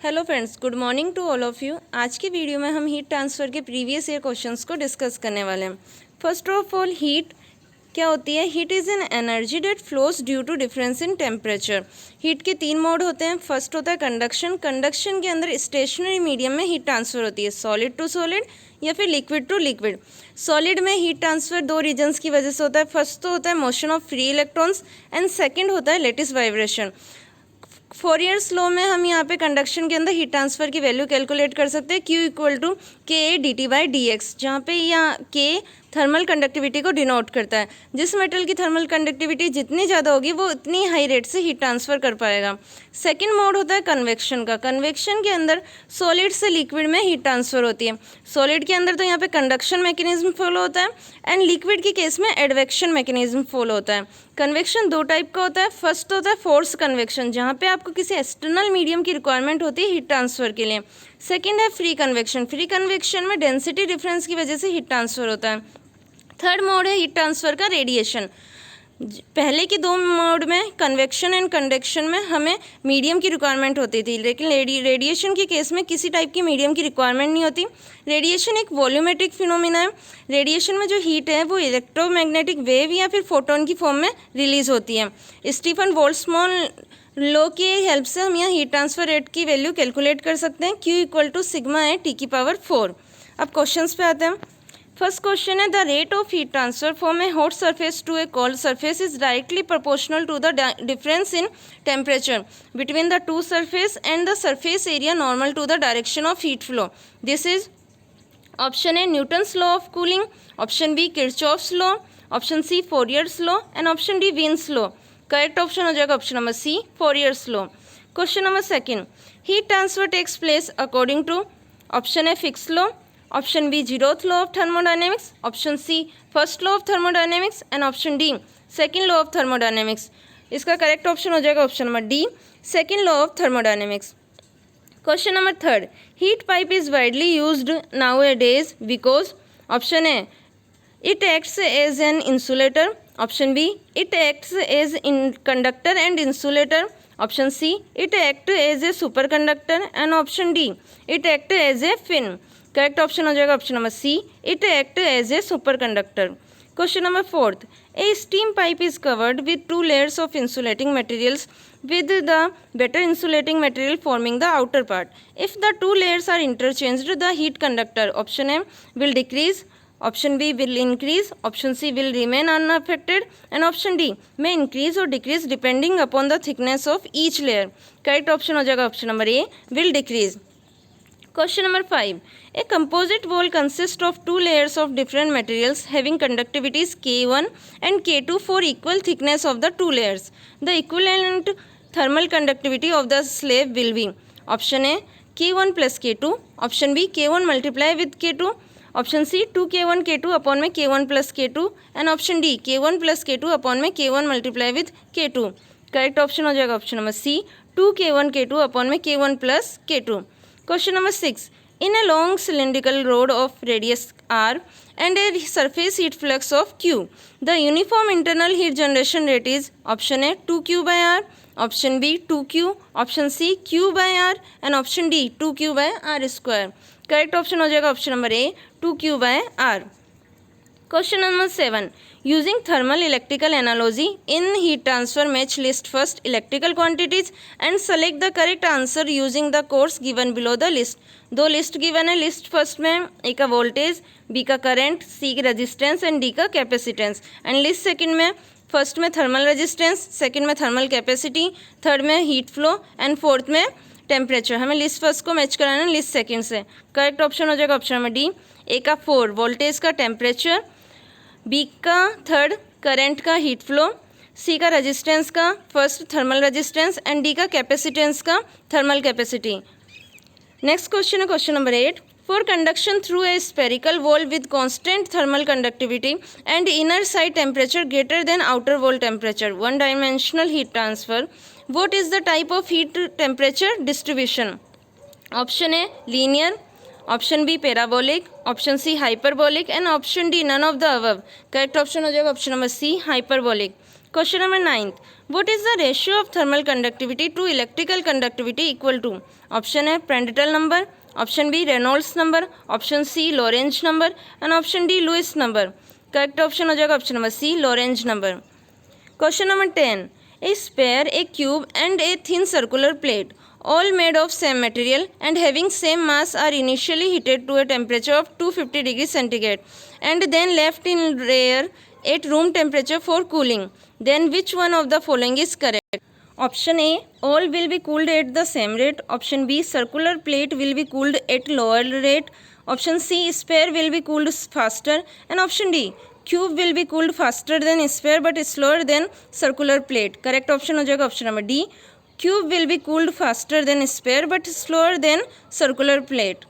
Hello friends, good morning to all of you. आज की video में हम हीट ट्रांसफ़र के प्रीवियस ईयर क्वेश्चंस को डिस्कस करने वाले हैं। फर्स्ट ऑफ ऑल, हीट क्या होती है? Heat is an energy that flows due to difference in temperature. Heat के तीन मोड होते हैं। फर्स्ट होता है कंडक्शन। कंडक्शन के अंदर स्टेशनरी मीडियम में हीट ट्रांसफ़र होती है, सॉलिड टू सॉलिड या फिर लिक्विड टू लिक्विड। सॉलिड में हीट ट्रांसफ़र दो रीजन्स की वजह से होता है। फर्स्ट तो होता है motion of free electrons and second होता है लेटिस वाइब्रेशन। फोरियर्स लॉ में हम यहाँ पे कंडक्शन के अंदर हीट ट्रांसफ़र की वैल्यू कैलकुलेट कर सकते हैं, Q इक्वल टू KA/dt/dx, जहाँ पे यहाँ K थर्मल कंडक्टिविटी को डिनोट करता है। जिस मेटल की थर्मल कंडक्टिविटी जितनी ज़्यादा होगी वो उतनी हाई रेट से हीट ट्रांसफ़र कर पाएगा। सेकेंड मोड होता है कन्वेक्शन का। कन्वेक्शन के अंदर सॉलिड से लिक्विड में हीट ट्रांसफ़र होती है। सॉलिड के अंदर तो यहाँ पे कंडक्शन मैकेनिज्म फॉलो होता है एंड लिक्विड के केस में एडवेक्शन मैकेनिज्म फॉलो होता है। कन्वेक्शन दो टाइप का होता है। फर्स्ट होता है फोर्स कन्वेक्शन, जहाँ पे आपको किसी एक्सटर्नल मीडियम की रिक्वायरमेंट होती है हीट ट्रांसफ़र के लिए। सेकेंड है फ्री कन्वेक्शन। फ्री कन्वेक्शन में डेंसिटी डिफरेंस की वजह से हीट ट्रांसफ़र होता है। थर्ड मोड है हीट ट्रांसफ़र का रेडिएशन। पहले की दो मोड में कन्वेक्शन एंड कंडक्शन में हमें मीडियम की रिक्वायरमेंट होती थी, लेकिन रेडिएशन के केस में किसी टाइप की मीडियम की रिक्वायरमेंट नहीं होती। रेडिएशन एक वॉल्यूमेट्रिक फिनोमिना है। रेडिएशन में जो हीट है वो इलेक्ट्रोमैग्नेटिक वेव या फिर फोटोन की फॉर्म में रिलीज होती है। स्टीफन बोल्ट्जमान लॉ की हेल्प से हम यहाँ हीट ट्रांसफ़र रेट की वैल्यू कैलकुलेट कर सकते हैं, Q इक्वल टू सिग्मा है T⁴। अब क्वेश्चंस पे आते हैं। फर्स्ट क्वेश्चन है, the rate of heat transfer from a hot surface to a cold surface is directly proportional to the difference in temperature between the two surface and the surface area normal to the direction of heat flow. This is option A Newton's law of cooling, option B Kirchhoff's law, option C Fourier's law and option D Wien's law. Correct option हो जाएगा option number C, Fourier's law. Question number second, heat transfer takes place according to option A Fick's law, option B zeroth law of thermodynamics, option C first law of thermodynamics and option D second law of thermodynamics. इसका correct option हो जाएगा option number D, second law of thermodynamics. Question number third, heat pipe is widely used nowadays because option A it acts as an insulator, option B it acts as in conductor and insulator, option C it act as a super conductor and option D it act as a fin. Correct option हो जाएगा option number C, it act as a super conductor. Question number fourth, a steam pipe is covered with two layers of insulating materials with the better insulating material forming the outer part. If the two layers are interchanged, the heat conductor option A will decrease, option B will increase, option C will remain unaffected and option D may increase or decrease depending upon the thickness of each layer. Correct option हो जाएगा option number A will decrease. Question number 5. A composite wall consists of two layers of different materials having conductivities K1 and K2 for equal thickness of the two layers. The equivalent thermal conductivity of the slab will be option A K1 plus K2, option B K1 multiply with K2, option C 2K1 K2 upon में K1 plus K2 and option D K1 plus K2 upon में K1 multiply with K2. Correct option हो जाएगा option number सी 2K1 K2 upon में K1 plus K2. Question number 6. In a long cylindrical rod of radius r and a surface heat flux of q, the uniform internal heat generation rate is option A 2q by r, option B 2q, option C q by r and option D 2q by r square. Correct option हो जाएगा option number A 2q by r. Question number 7. Using thermal electrical analogy in heat transfer, match list first electrical quantities and select the correct answer using the course given below the list. दो list given है। List first में ए का voltage, B का current, सी की resistance and D का capacitance. And list second में first में thermal resistance, second में थर्मल कैपेसिटी, थर्ड में हीट फ्लो एंड फोर्थ में टेम्परेचर। हमें लिस्ट फर्स्ट को मैच कराना है लिस्ट सेकंड से। करेक्ट ऑप्शन हो जाएगा ऑप्शन नंबर डी, ए का 4 वोल्टेज का टेम्परेचर, बी का 3 करंट का हीट फ्लो, सी का रेजिस्टेंस का first thermal resistance and D का कैपेसिटेंस का थर्मल कैपेसिटी। नेक्स्ट क्वेश्चन है question number 8. For conduction through a spherical wall with constant thermal conductivity and inner side temperature greater than outer wall temperature, one dimensional heat transfer, what is the type of heat temperature distribution? Option A linear, option B parabolic, option C hyperbolic and option D none of the above. Correct option हो जाएगा option number C hyperbolic. Question number 9. What is the ratio of thermal conductivity to electrical conductivity equal to? Option A Prandtl number, option B Reynolds number, option C Lorentz number and option D Lewis number. Correct option हो जाएगा option number C Lorenz number. Question number 10. A sphere, a cube and a thin circular plate, all made of same material and having same mass, are initially heated to a temperature of 250 degrees centigrade and then left in air at room temperature for cooling. Then which one of the following is correct? Option A, all will be cooled at the same rate. Option B, circular plate will be cooled at lower rate. Option C, sphere will be cooled faster. And option D, cube will be cooled faster than sphere but slower than circular plate. Correct option हो जाएगा option number D. Cube will be cooled faster than sphere but slower than circular plate.